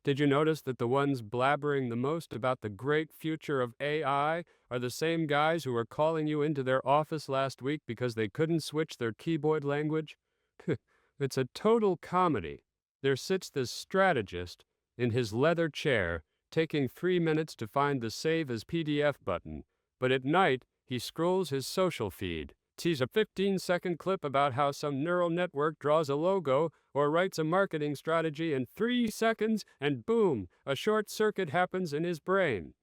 Did you notice that the ones blabbering the most about the great future of AI are the same guys who were calling you into their office last week because they couldn't switch their keyboard language? It's a total comedy. There sits this strategist in his leather chair, taking 3 minutes to find the Save as PDF button, but at night he scrolls his social feed, sees a 15-second clip about how some neural network draws a logo or writes a marketing strategy in 3 seconds, and boom, a short circuit happens in his brain.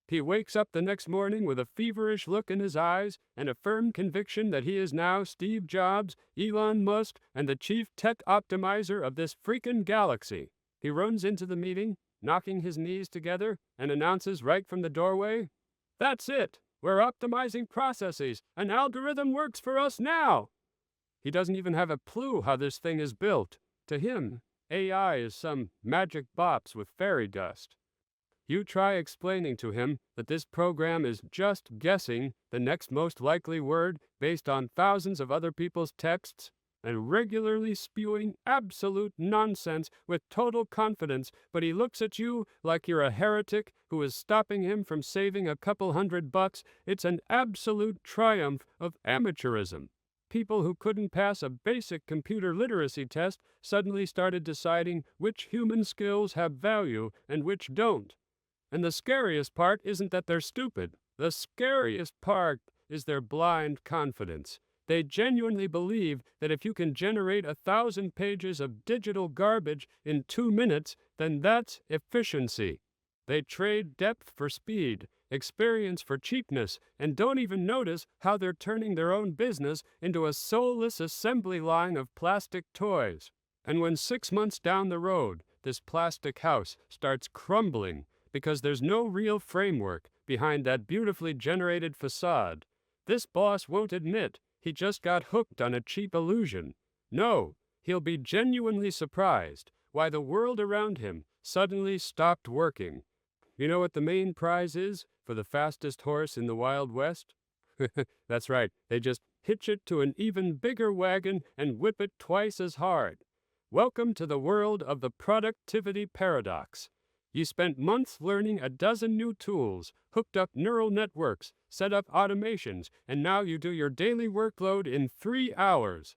He wakes up the next morning with a feverish look in his eyes and a firm conviction that he is now Steve Jobs, Elon Musk, and the chief tech optimizer of this freaking galaxy. He runs into the meeting, knocking his knees together, and announces right from the doorway, "That's it! We're optimizing processes. An algorithm works for us now!" He doesn't even have a clue how this thing is built. To him, AI is some magic box with fairy dust. You try explaining to him that this program is just guessing the next most likely word based on thousands of other people's texts and regularly spewing absolute nonsense with total confidence, but he looks at you like you're a heretic who is stopping him from saving a couple $100. It's an absolute triumph of amateurism. People who couldn't pass a basic computer literacy test suddenly started deciding which human skills have value and which don't. And the scariest part isn't that they're stupid. The scariest part is their blind confidence. They genuinely believe that if you can generate 1,000 pages of digital garbage in 2 minutes, then that's efficiency. They trade depth for speed, experience for cheapness, and don't even notice how they're turning their own business into a soulless assembly line of plastic toys. And when 6 months down the road, this plastic house starts crumbling because there's no real framework behind that beautifully generated facade, this boss won't admit he just got hooked on a cheap illusion. No, he'll be genuinely surprised why the world around him suddenly stopped working. You know what the main prize is for the fastest horse in the Wild West? That's right, they just hitch it to an even bigger wagon and whip it twice as hard. Welcome to the world of the productivity paradox. You spent months learning a dozen new tools, hooked up neural networks, set up automations, and now you do your daily workload in 3 hours.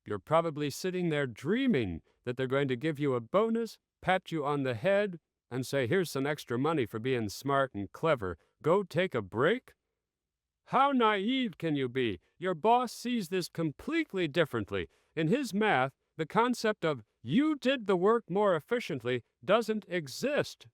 You're probably sitting there dreaming that they're going to give you a bonus, pat you on the head, and say, "Here's some extra money for being smart and clever. Go take a break." How naive can you be? Your boss sees this completely differently. In his math, the concept of "you did the work more efficiently" doesn't exist.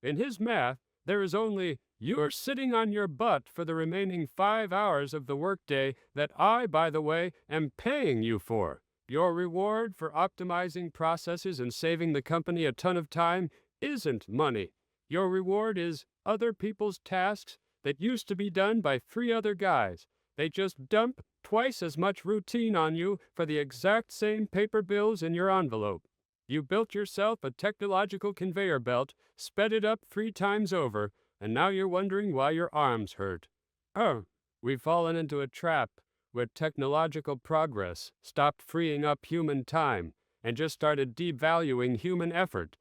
In his math, there is only "you're sitting on your butt for the remaining 5 hours of the workday that I, by the way, am paying you for." Your reward for optimizing processes and saving the company a ton of time isn't money. Your reward is other people's tasks that used to be done by 3 other guys. They just dump twice as much routine on you for the exact same paper bills in your envelope. You built yourself a technological conveyor belt, sped it up 3 times over, and now you're wondering why your arms hurt. Oh, we've fallen into a trap where technological progress stopped freeing up human time and just started devaluing human effort.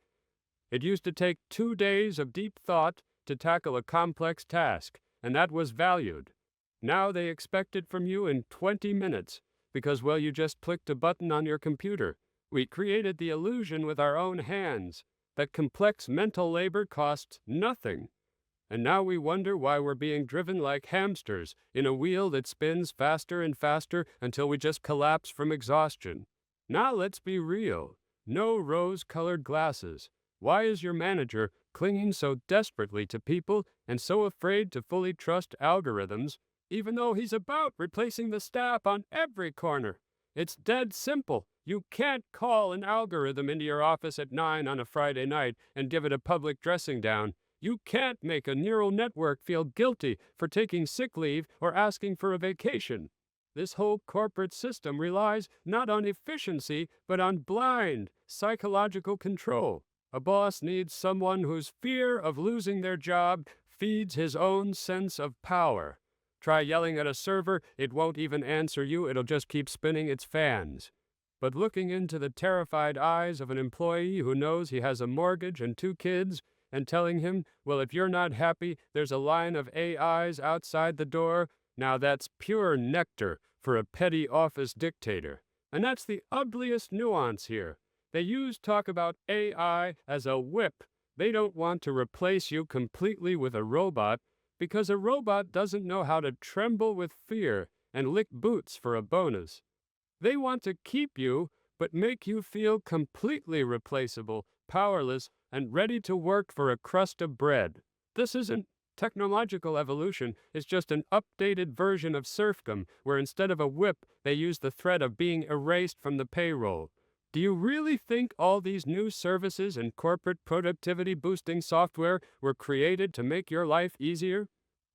It used to take 2 days of deep thought to tackle a complex task, and that was valued. Now they expect it from you in 20 minutes because, well, you just clicked a button on your computer. We created the illusion with our own hands that complex mental labor costs nothing. And now we wonder why we're being driven like hamsters in a wheel that spins faster and faster until we just collapse from exhaustion. Now let's be real. No rose-colored glasses. Why is your manager clinging so desperately to people and so afraid to fully trust algorithms, even though he's about replacing the staff on every corner? It's dead simple. You can't call an algorithm into your office at 9 on a Friday night and give it a public dressing down. You can't make a neural network feel guilty for taking sick leave or asking for a vacation. This whole corporate system relies not on efficiency, but on blind psychological control. A boss needs someone whose fear of losing their job feeds his own sense of power. Try yelling at a server, it won't even answer you, it'll just keep spinning its fans. but looking into the terrified eyes of an employee who knows he has a mortgage and 2 kids, and telling him, well, if you're not happy, there's a line of AIs outside the door, now that's pure nectar for a petty office dictator. And that's the ugliest nuance here. They talk about AI as a whip. They don't want to replace you completely with a robot, because a robot doesn't know how to tremble with fear and lick boots for a bonus. They want to keep you, but make you feel completely replaceable, powerless, and ready to work for a crust of bread. This isn't technological evolution, it's just an updated version of serfdom, where instead of a whip, they use the threat of being erased from the payroll. Do you really think all these new services and corporate productivity-boosting software were created to make your life easier?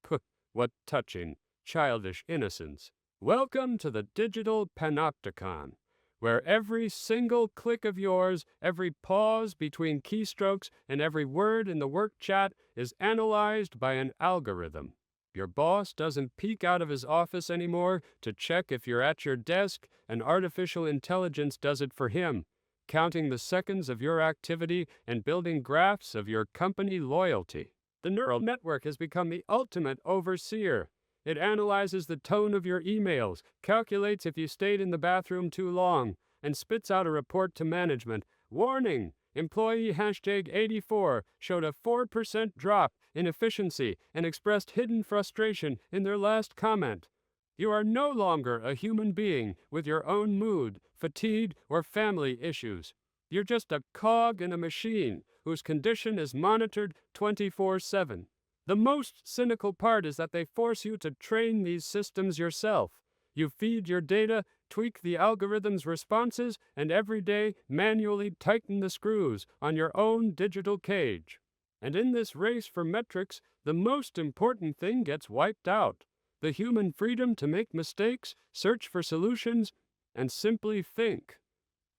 Puh, what touching, childish innocence. Welcome to the digital panopticon, where every single click of yours, every pause between keystrokes, and every word in the work chat is analyzed by an algorithm. Your boss doesn't peek out of his office anymore to check if you're at your desk, and artificial intelligence does it for him, counting the seconds of your activity and building graphs of your company loyalty. The neural network has become the ultimate overseer. It analyzes the tone of your emails, calculates if you stayed in the bathroom too long, and spits out a report to management. Warning! Employee #84 showed a 4% drop in efficiency and expressed hidden frustration in their last comment. You are no longer a human being with your own mood, fatigue, or family issues. You're just a cog in a machine whose condition is monitored 24/7. The most cynical part is that they force you to train these systems yourself. You feed your data, tweak the algorithm's responses, and every day manually tighten the screws on your own digital cage. And in this race for metrics, the most important thing gets wiped out: the human freedom to make mistakes, search for solutions, and simply think.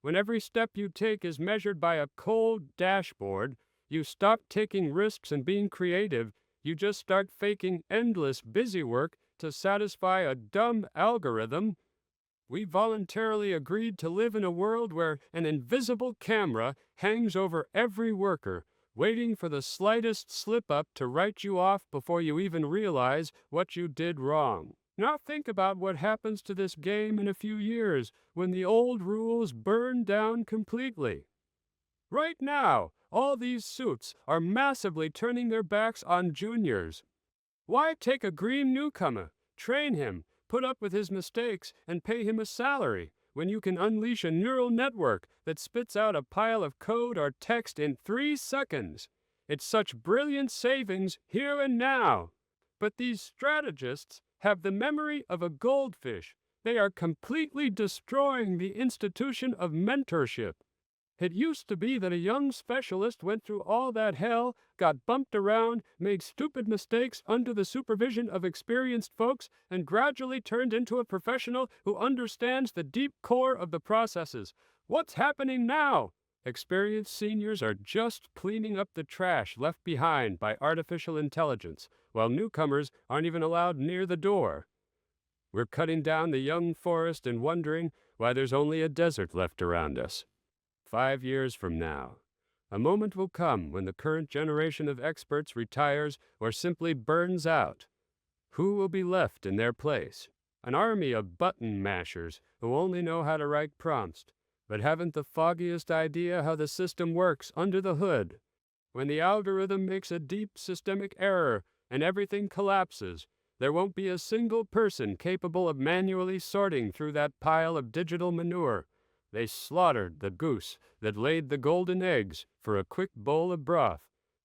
When every step you take is measured by a cold dashboard, you stop taking risks and being creative. You just start faking endless busy work to satisfy a dumb algorithm. We voluntarily agreed to live in a world where an invisible camera hangs over every worker, waiting for the slightest slip-up to write you off before you even realize what you did wrong. Now think about what happens to this game in a few years when the old rules burn down completely. Right now, all these suits are massively turning their backs on juniors. Why take a green newcomer, train him, put up with his mistakes, and pay him a salary when you can unleash a neural network that spits out a pile of code or text in 3 seconds? It's such brilliant savings here and now. But these strategists have the memory of a goldfish. They are completely destroying the institution of mentorship. It used to be that a young specialist went through all that hell, got bumped around, made stupid mistakes under the supervision of experienced folks, and gradually turned into a professional who understands the deep core of the processes. What's happening now? Experienced seniors are just cleaning up the trash left behind by artificial intelligence, while newcomers aren't even allowed near the door. We're cutting down the young forest and wondering why there's only a desert left around us. 5 years from now, a moment will come when the current generation of experts retires or simply burns out. Who will be left in their place? An army of button mashers who only know how to write prompts, but haven't the foggiest idea how the system works under the hood. When the algorithm makes a deep systemic error and everything collapses, there won't be a single person capable of manually sorting through that pile of digital manure. They slaughtered the goose that laid the golden eggs for a quick bowl of broth.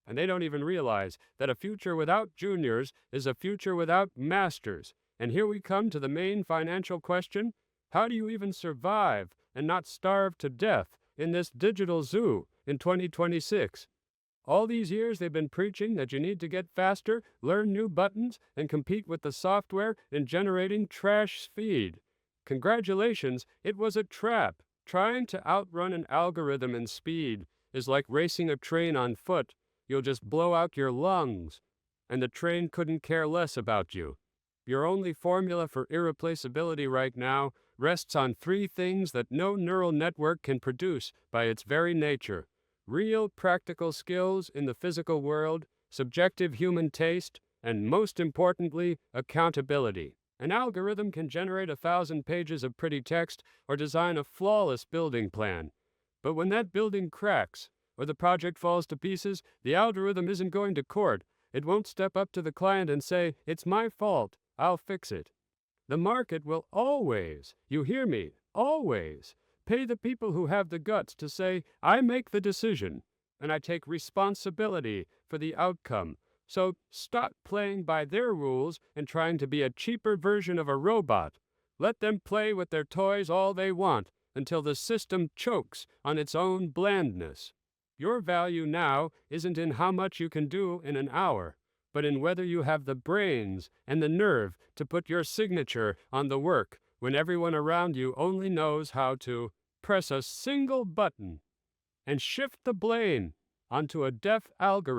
And they don't even realize that a future without juniors is a future without masters. And here we come to the main financial question: how do you even survive and not starve to death in this digital zoo in 2026? All these years they've been preaching that you need to get faster, learn new buttons, and compete with the software in generating trash speed. Congratulations, it was a trap. Trying to outrun an algorithm in speed is like racing a train on foot. You'll just blow out your lungs, and the train couldn't care less about you. Your only formula for irreplaceability right now rests on three things that no neural network can produce by its very nature: real practical skills in the physical world, subjective human taste, and most importantly, accountability. An algorithm can generate 1,000 pages of pretty text or design a flawless building plan. But when that building cracks or the project falls to pieces, the algorithm isn't going to court. It won't step up to the client and say, "It's my fault, I'll fix it." The market will always, you hear me, always pay the people who have the guts to say, "I make the decision and I take responsibility for the outcome." So stop playing by their rules and trying to be a cheaper version of a robot. Let them play with their toys all they want until the system chokes on its own blandness. Your value now isn't in how much you can do in an hour, but in whether you have the brains and the nerve to put your signature on the work when everyone around you only knows how to press a single button and shift the blame onto a deaf algorithm.